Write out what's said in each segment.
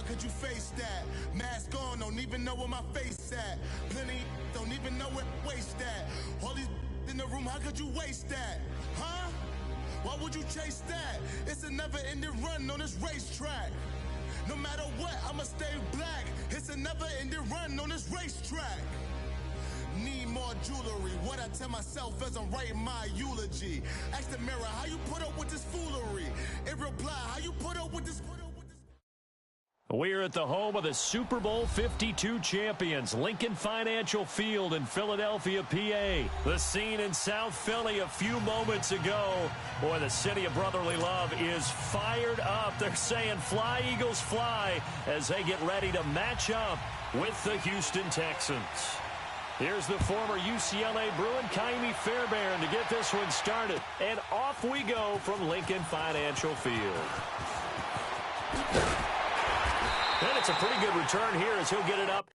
how could you face that? Mask on, don't even know where my face at. Plenty don't even know where waste at. All these in the room, how could you waste that? Huh? Why would you chase that? It's a never-ending run on this racetrack. No matter what, I'ma stay black. It's a never-ending run on this racetrack. Need more jewelry. What I tell myself as I'm writing my eulogy. Ask the mirror, how you put up with this foolery? It reply, how you put up with this? We're at the home of the Super Bowl 52 champions, Lincoln Financial Field in Philadelphia, PA. The scene in South Philly a few moments ago. Boy, the city of brotherly love is fired up. They're saying, fly, Eagles, fly, as they get ready to match up with the Houston Texans. Here's the former UCLA Bruin, Kaimi Fairbairn, to get this one started. And off we go from Lincoln Financial Field. And it's a pretty good return here as he'll get it up.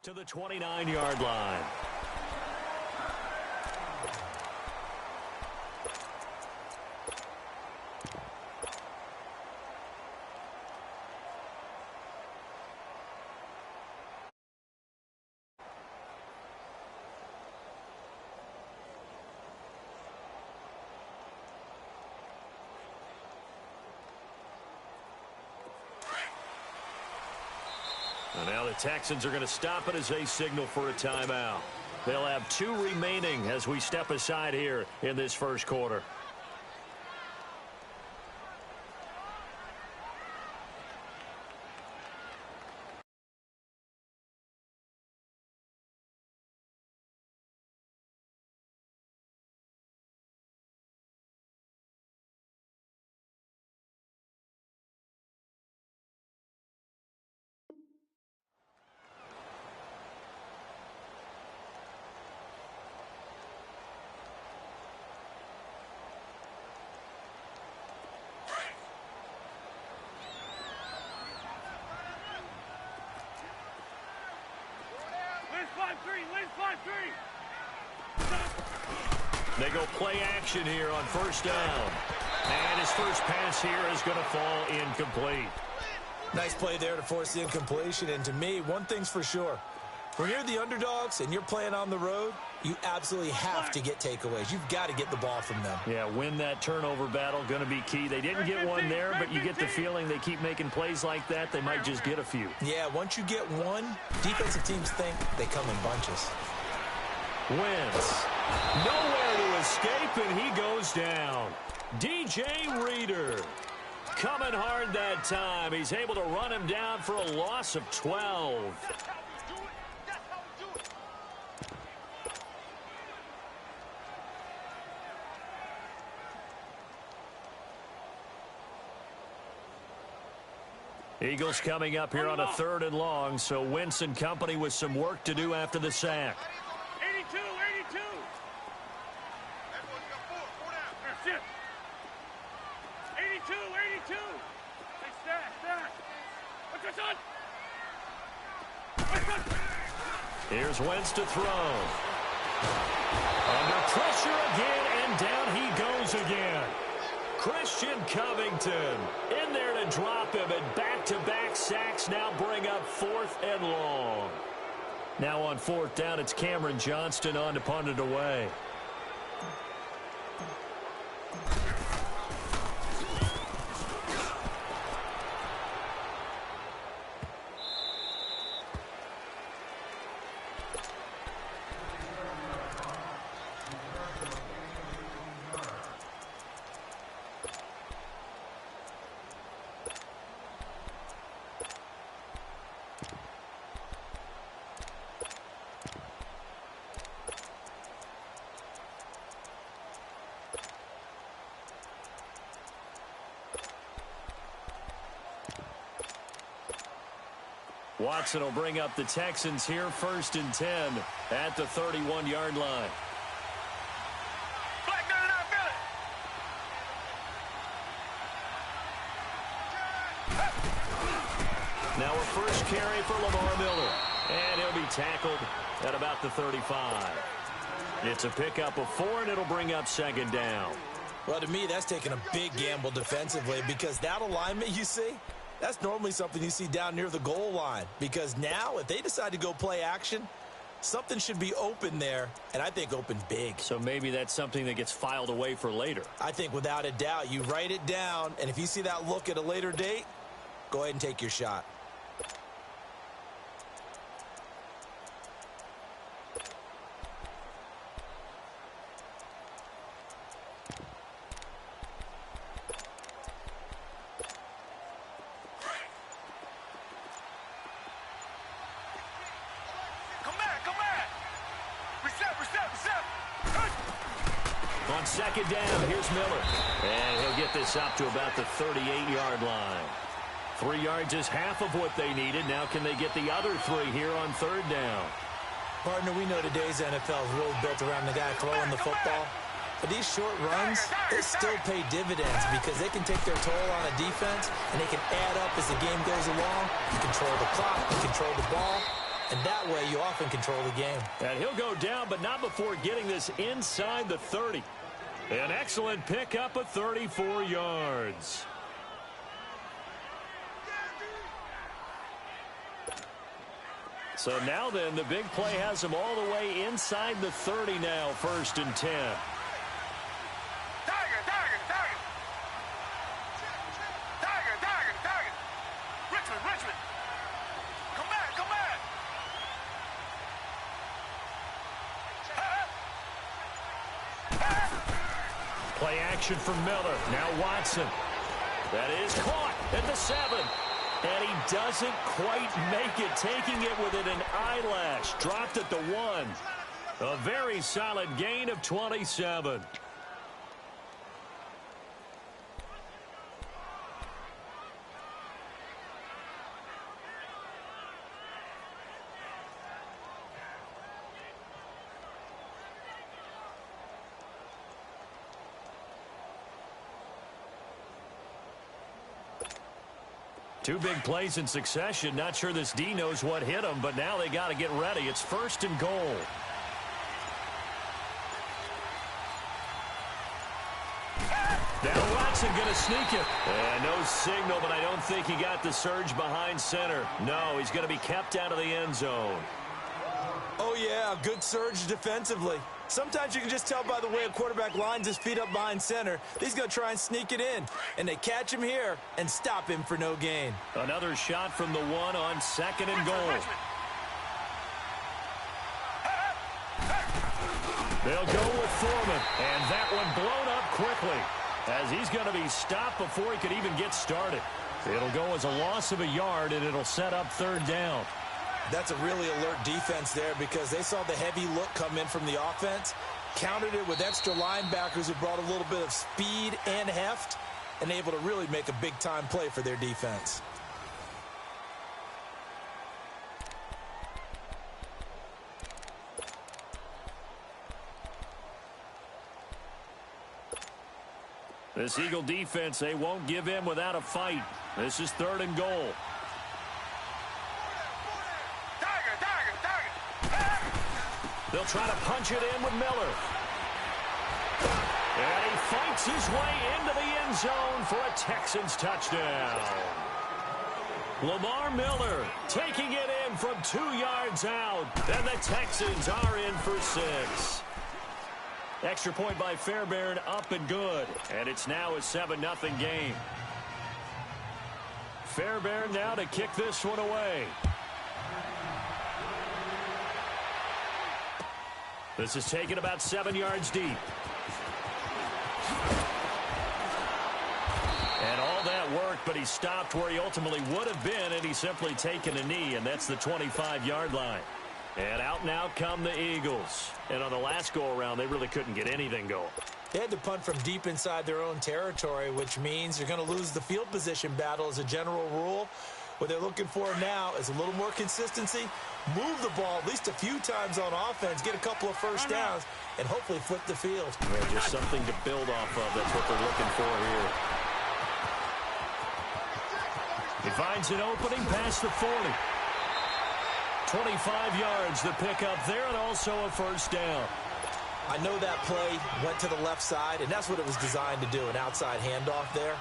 To the 29-yard line. And now the Texans are going to stop it as they signal for a timeout. They'll have 2 remaining as we step aside here in this first quarter. They go play action here on first down. And his first pass here is going to fall incomplete. Nice play there to force the incompletion. And to me, one thing's for sure. When you're the underdogs and you're playing on the road, you absolutely have to get takeaways. You've got to get the ball from them. Yeah, win that turnover battle, going to be key. They didn't get one there, but you get the feeling they keep making plays like that, they might just get a few. Yeah, once you get one, defensive teams think they come in bunches. Wentz. Nowhere to escape, and he goes down. DJ Reader coming hard that time. He's able to run him down for a loss of 12. Eagles coming up here on a 3rd and long, so Wentz and company with some work to do after the sack. 82. Shift. 82, 82. Hey, stat. What's your son? Here's Wentz to throw. Under pressure again, and down he goes again. Christian Covington in there to drop him, and back-to-back sacks now bring up 4th and long. Now on 4th down, it's Cameron Johnston on to punt it away. Watson will bring up the Texans here, 1st and 10 at the 31-yard line. Now a first carry for Lamar Miller, and he'll be tackled at about the 35. It's a pickup of 4, and it'll bring up 2nd down. Well, to me, that's taking a big gamble defensively, because that alignment you see, that's normally something you see down near the goal line, because now if they decide to go play action, something should be open there, and I think open big. So maybe that's something that gets filed away for later. I think without a doubt, you write it down, and if you see that look at a later date, go ahead and take your shot. On 2nd down, here's Miller. And he'll get this up to about the 38-yard line. 3 yards is half of what they needed. Now can they get the other 3 here on 3rd down? Partner, we know today's NFL is really built around the guy throwing the football. But these short runs, they still pay dividends because they can take their toll on a defense, and they can add up as the game goes along. You control the clock, you control the ball, and that way you often control the game. And he'll go down, but not before getting this inside the 30. An excellent pickup of 34 yards. So now then, the big play has them all the way inside the 30 now, 1st and 10. Richmond. Come back. Play action from Miller. Now Watson. That is caught at the 7. And he doesn't quite make it, taking it within an eyelash. Dropped at the 1. A very solid gain of 27. Two big plays in succession. Not sure this D knows what hit him, but now they got to get ready. It's 1st and goal. Now Watson going to sneak it. And no signal, but I don't think he got the surge behind center. No, he's going to be kept out of the end zone. Oh, yeah, good surge defensively. Sometimes you can just tell by the way a quarterback lines his feet up behind center. He's going to try and sneak it in. And they catch him here and stop him for no gain. Another shot from the 1 on 2nd and goal. They'll go with Foreman. And that one blown up quickly, as he's going to be stopped before he could even get started. It'll go as a loss of a yard, and it'll set up 3rd down. That's a really alert defense there because they saw the heavy look come in from the offense, countered it with extra linebackers who brought a little bit of speed and heft, and able to really make a big-time play for their defense. This Eagle defense, they won't give in without a fight. This is 3rd and goal. They'll try to punch it in with Miller. And he fights his way into the end zone for a Texans touchdown. Lamar Miller taking it in from 2 yards out. And the Texans are in for 6. Extra point by Fairbairn, up and good. And it's now a 7-0 game. Fairbairn now to kick this one away. This is taken about 7 yards deep. And all that worked, but he stopped where he ultimately would have been, and he's simply taken a knee, and that's the 25-yard line. And out now come the Eagles. And on the last go-around, they really couldn't get anything going. They had to punt from deep inside their own territory, which means you're going to lose the field position battle as a general rule. What they're looking for now is a little more consistency, move the ball at least a few times on offense, get a couple of first downs, and hopefully flip the field. Yeah, just something to build off of. That's what they're looking for here. He finds an opening past the 40. 25 yards the pickup there, and also a first down. I know that play went to the left side, and that's what it was designed to do, an outside handoff there.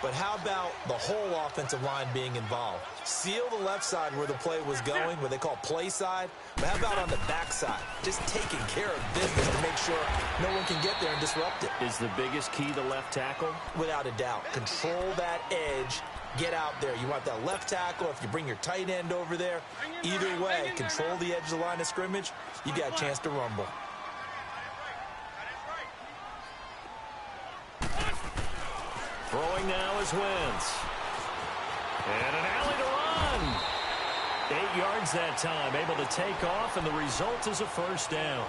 But how about the whole offensive line being involved? Seal the left side where the play was going, what they call play side. But how about on the back side? Just taking care of business to make sure no one can get there and disrupt it. Is the biggest key the left tackle? Without a doubt. Control that edge. Get out there. You want that left tackle. If you bring your tight end over there, either way, control the edge of the line of scrimmage, you got a chance to rumble. Throwing now is Wentz. And an alley to run. 8 yards that time, able to take off, and the result is a first down.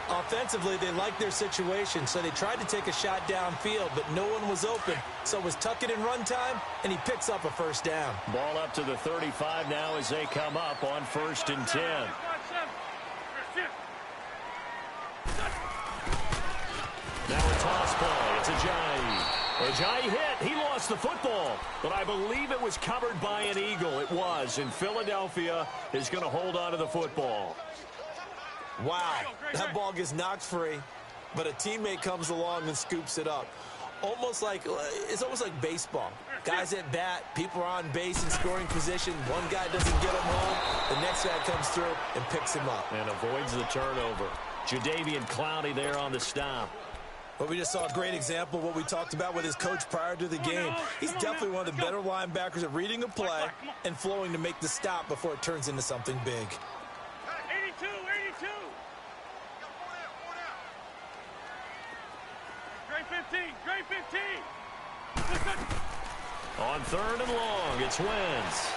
Offensively, they liked their situation, so they tried to take a shot downfield, but no one was open. So it was tuck it in run time, and he picks up a first down. Ball up to the 35 now as they come up on 1st and 10. Now a toss play. It's Ajayi. Ajayi hit. He lost the football, but I believe it was covered by an Eagle. It was, and Philadelphia is going to hold on to the football. Wow, that ball gets knocked free, but a teammate comes along and scoops it up. It's almost like baseball. Guys at bat, people are on base in scoring position. One guy doesn't get him home. The next guy comes through and picks him up. And avoids the turnover. Jadeveon Clowney there on the stop. But we just saw a great example of what we talked about with his coach prior to the game. He's definitely one of the better linebackers at reading a play and flowing to make the stop before it turns into something big. 82. Great 15. On 3rd and long, it's Wentz.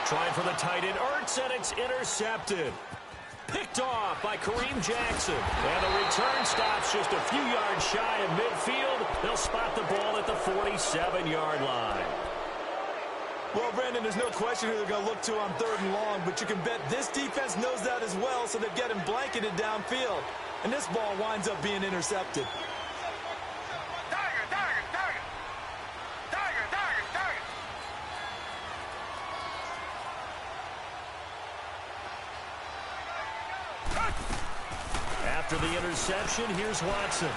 Trying for the tight end, Ertz, and it's intercepted. Picked off by Kareem Jackson. And the return stops just a few yards shy of midfield. They'll spot the ball at the 47-yard line. Well, Brandon, there's no question who they're going to look to on 3rd and long, but you can bet this defense knows that as well, so they're getting blanketed downfield. And this ball winds up being intercepted. After the interception, here's Watson.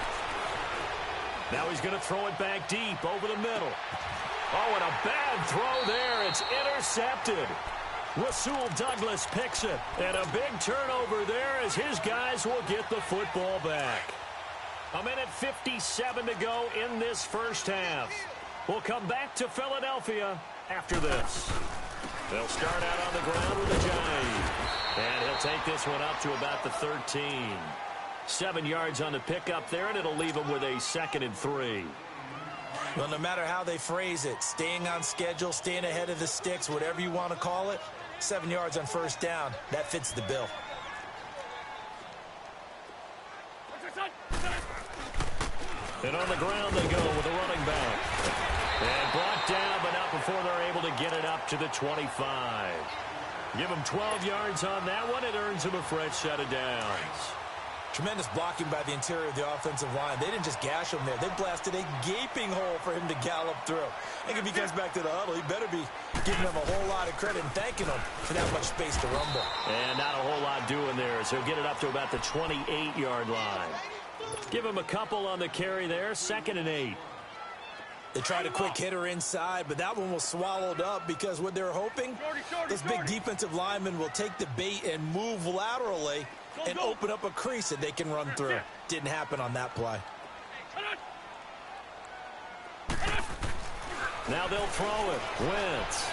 Now he's going to throw it back deep over the middle. Oh, and a bad throw there. It's intercepted. Rasul Douglas picks it. And a big turnover there as his guys will get the football back. 1:57 to go in this first half. We'll come back to Philadelphia after this. They'll start out on the ground with Ajayi. And he'll take this one up to about the 13. 7 yards on the pickup there, and it'll leave him with a 2nd and 3. Well, no matter how they phrase it, staying on schedule, staying ahead of the sticks, whatever you want to call it, 7 yards on first down, that fits the bill. And on the ground they go with a running back. And brought down, but not before they're able to get it up to the 25. Give him 12 yards on that one. It earns him a fresh set of downs. Tremendous blocking by the interior of the offensive line. They didn't just gash him there. They blasted a gaping hole for him to gallop through. I think if he comes back to the huddle, he better be giving them a whole lot of credit and thanking them for that much space to rumble. And not a whole lot doing there, so get it up to about the 28-yard line. Give him a couple on the carry there, 2nd and 8. They tried a quick hitter inside, but that one was swallowed up because what they're hoping, those big defensive linemen will take the bait and move laterally and open up a crease that they can run through. Didn't happen on that play. Now they'll throw it. Wentz.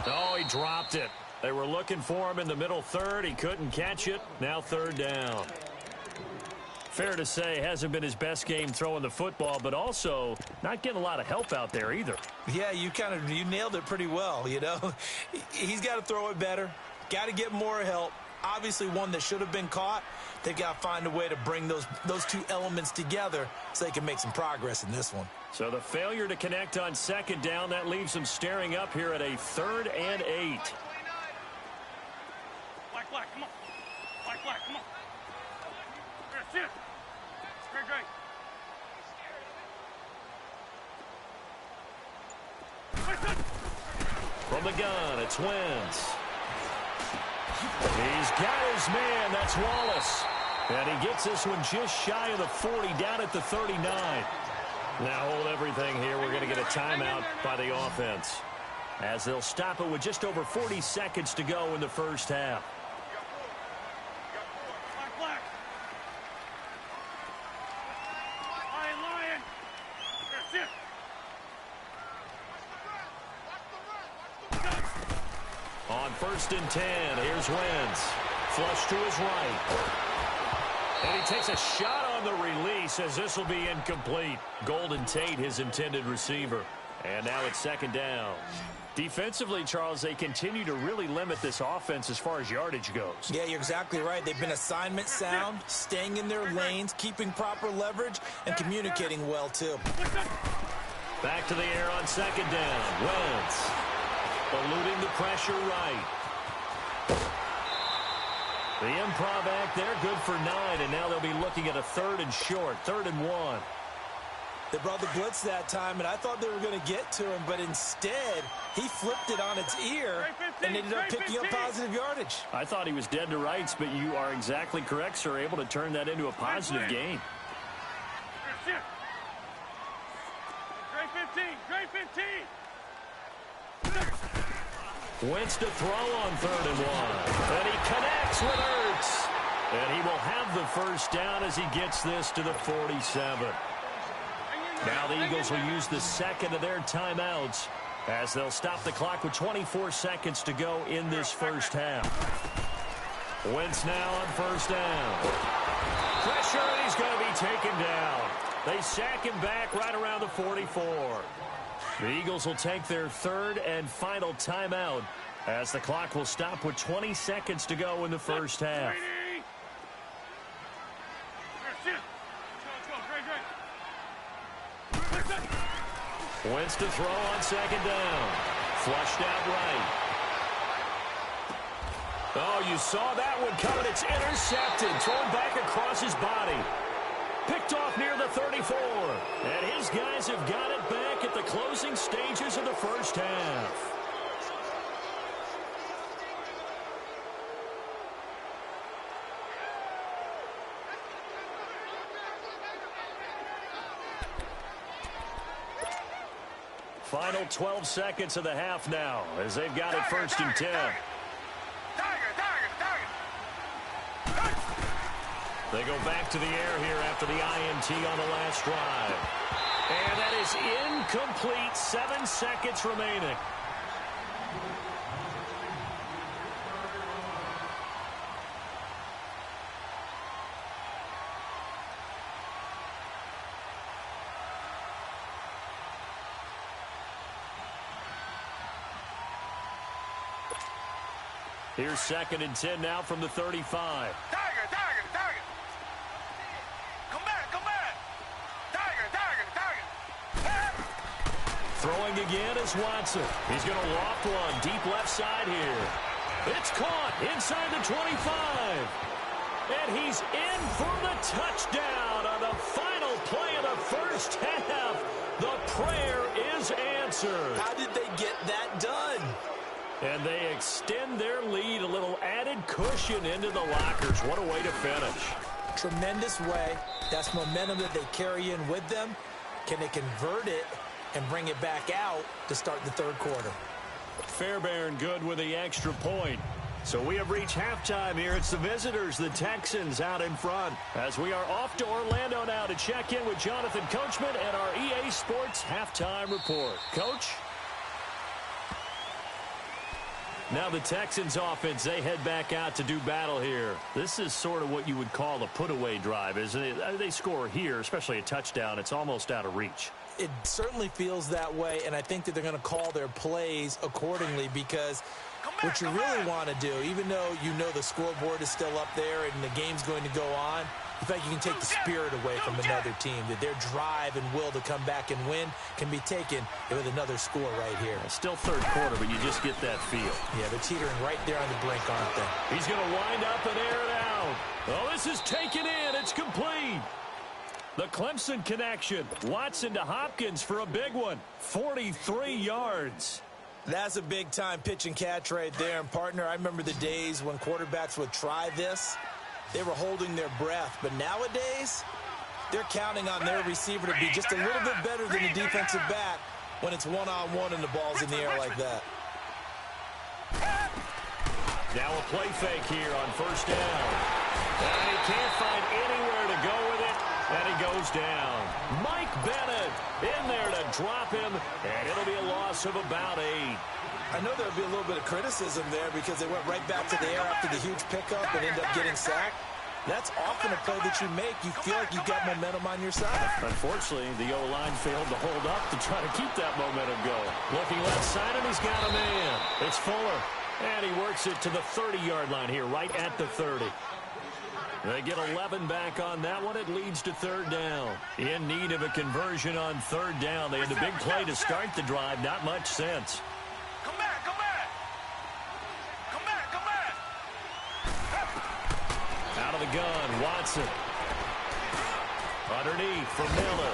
Oh, he dropped it. They were looking for him in the middle third. He couldn't catch it. Now 3rd down. Fair to say, hasn't been his best game throwing the football, but also not getting a lot of help out there either. Yeah, you nailed it pretty well, you know. He's got to throw it better. Got to get more help. Obviously one that should have been caught. They've got to find a way to bring those two elements together so they can make some progress in this one. So the failure to connect on 2nd down, that leaves them staring up here at a 3rd and 8. Black, come on. Black, come on. Here, sit. Great. From the gun, it's Wentz. He's got his man. That's Wallace. And he gets this one just shy of the 40, down at the 39. Now hold everything here. We're going to get a timeout by the offense, as they'll stop it with just over 40 seconds to go in the first half. Black. Lion. Here, sit. On 1st and 10, here's Wentz. Flush to his right. And he takes a shot on the release, as this will be incomplete. Golden Tate, his intended receiver. And now it's 2nd down. Defensively, Charles, they continue to really limit this offense as far as yardage goes. Yeah, you're exactly right. They've been assignment sound, staying in their lanes, keeping proper leverage, and communicating well, too. Back to the air on 2nd down. Wentz eluding the pressure right. The improv act there, good for 9, and now they'll be looking at a 3rd and short, 3rd and 1. They brought the blitz that time, and I thought they were going to get to him, but instead, he flipped it on its ear and ended up picking up positive yardage. I thought he was dead to rights, but you are exactly correct, sir, able to turn that into a positive gain. Great 15. Wentz to throw on 3rd and 1. And he connects with Ertz. And he will have the first down as he gets this to the 47. Now the Eagles will use the 2nd of their timeouts, as they'll stop the clock with 24 seconds to go in this first half. Wentz now on 1st down. Pressure, and he's going to be taken down. They sack him back right around the 44. The Eagles will take their 3rd and final timeout, as the clock will stop with 20 seconds to go in the first half. Wentz to throw on 2nd down. Flushed out right. Oh, you saw that one coming. It's intercepted. Thrown back across his body. Picked off near the 34. And his guys have got it back at the closing stages of the first half. Final 12 seconds of the half now, as they've got it 1st and 10. They go back to the air here after the INT on the last drive. And that is incomplete. 7 seconds remaining. Here's 2nd and 10 now from the 35. Throwing again is Watson. He's going to loft one deep left side here. It's caught inside the 25. And he's in for the touchdown on the final play of the first half. The prayer is answered. How did they get that done? And they extend their lead, a little added cushion into the lockers. What a way to finish. Tremendous way. That's momentum that they carry in with them. Can they convert it and bring it back out to start the third quarter? Fairbairn good with the extra point. So we have reached halftime here. It's the visitors, the Texans, out in front. As we are off to Orlando now to check in with Jonathan Coachman and our EA Sports halftime report. Coach? Now the Texans offense, they head back out to do battle here. This is sort of what you would call a put-away drive, isn't it? They score here, especially a touchdown. It's almost out of reach. It certainly feels that way, and I think that they're going to call their plays accordingly because what you really want to do, even though you know the scoreboard is still up there and the game's going to go on, in fact, you can take the spirit away from another team, that their drive and will to come back and win can be taken with another score right here. Still third quarter, but you just get that feel. Yeah, they're teetering right there on the brink, aren't they? He's going to wind up and air it out. Oh, this is taken in. It's complete. The Clemson connection. Watson to Hopkins for a big one. 43 yards. That's a big-time pitch and catch right there. And, partner, I remember the days when quarterbacks would try this. They were holding their breath. But nowadays, they're counting on their receiver to be just a little bit better than the defensive back when it's one-on-one and the ball's in the air like that. Now a play fake here on first down. And he can't find anywhere to go with it. And he goes down. Mike Bennett in there to drop him. And it'll be a loss of about 8. I know there'll be a little bit of criticism there because they went right back to the air after the huge pickup and ended up getting sacked. That's often a play that you make. You feel like you've got momentum on your side. Unfortunately, the O-line failed to hold up to try to keep that momentum going. Looking left side, and he's got a man. It's Fuller. And he works it to the 30-yard line here, right at the 30. They get 11 back on that one. It leads to third down. In need of a conversion on third down. They had a big play to start the drive. Not much sense. Come back, come back. Come back, come back. Out of the gun, Watson. Underneath for Miller.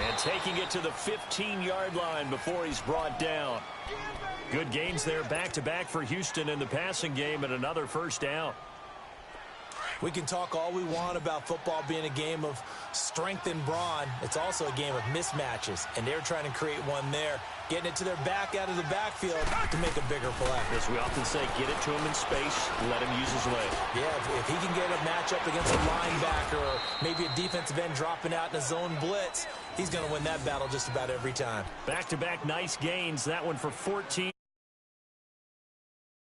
And taking it to the 15-yard line before he's brought down. Good gains there back-to-back for Houston in the passing game and another first down. We can talk all we want about football being a game of strength and brawn. It's also a game of mismatches, and they're trying to create one there, getting it to their back out of the backfield to make a bigger play. As we often say, get it to him in space, let him use his leg. Yeah, if he can get a matchup against a linebacker or maybe a defensive end dropping out in a zone blitz, he's going to win that battle just about every time. Back-to-back nice gains, that one for 14.